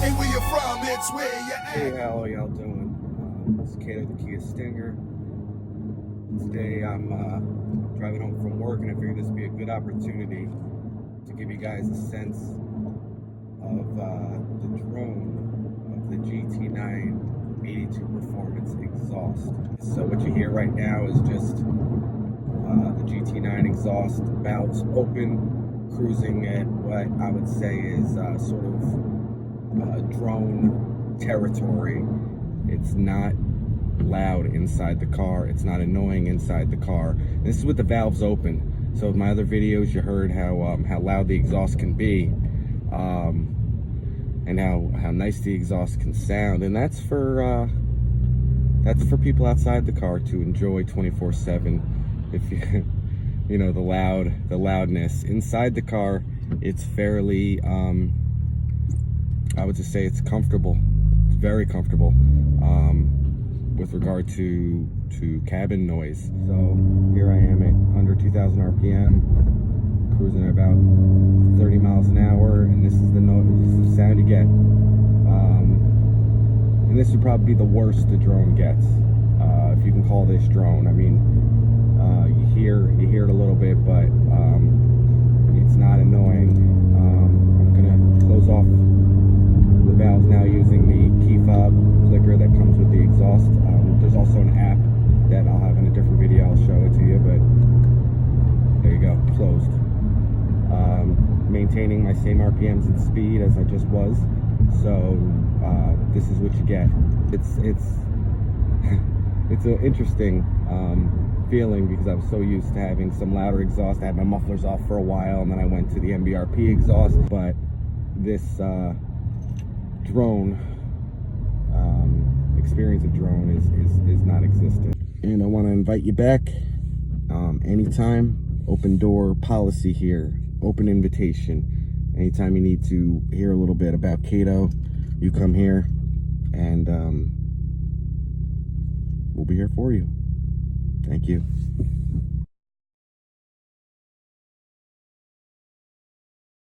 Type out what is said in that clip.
Ain't where you're from, it's where you're at. Hey, how are y'all doing? It's Kato the Kia Stinger. Today I'm driving home from work, and I figured this would be a good opportunity to give you guys a sense of the drone of the GT9 82 Performance exhaust. So what you hear right now is just the GT9 exhaust valves open, cruising at what I would say is sort of drone territory. It's not loud inside the car. It's not annoying inside the car. This is with the valves open. So in my other videos, you heard how loud the exhaust can be, and how nice the exhaust can sound. And that's for people outside the car to enjoy 24/7. If you know the loudness inside the car, it's fairly I would just say it's comfortable. It's very comfortable with regard to cabin noise. So here I am at under 2,000 RPM, cruising at about 30 miles an hour, and this is the sound you get. And this would probably be the worst the drone gets, if you can call this drone. I mean, you hear it a little bit, but it's not annoying. I'm gonna close off the valves now using the key fob clicker that comes with the exhaust. There's also an app that I'll have in a different video. I'll show it to you, but there you go, closed. Maintaining my same RPMs and speed as I just was. So this is what you get. It's it's an interesting feeling, because I was so used to having some louder exhaust. I had my mufflers off for a while, and then I went to the MBRP exhaust. But this drone experience of drone is not existent. And I want to invite you back anytime. Open door policy here, open invitation. Anytime you need to hear a little bit about Kato, you come here, and we'll be here for you. Thank you.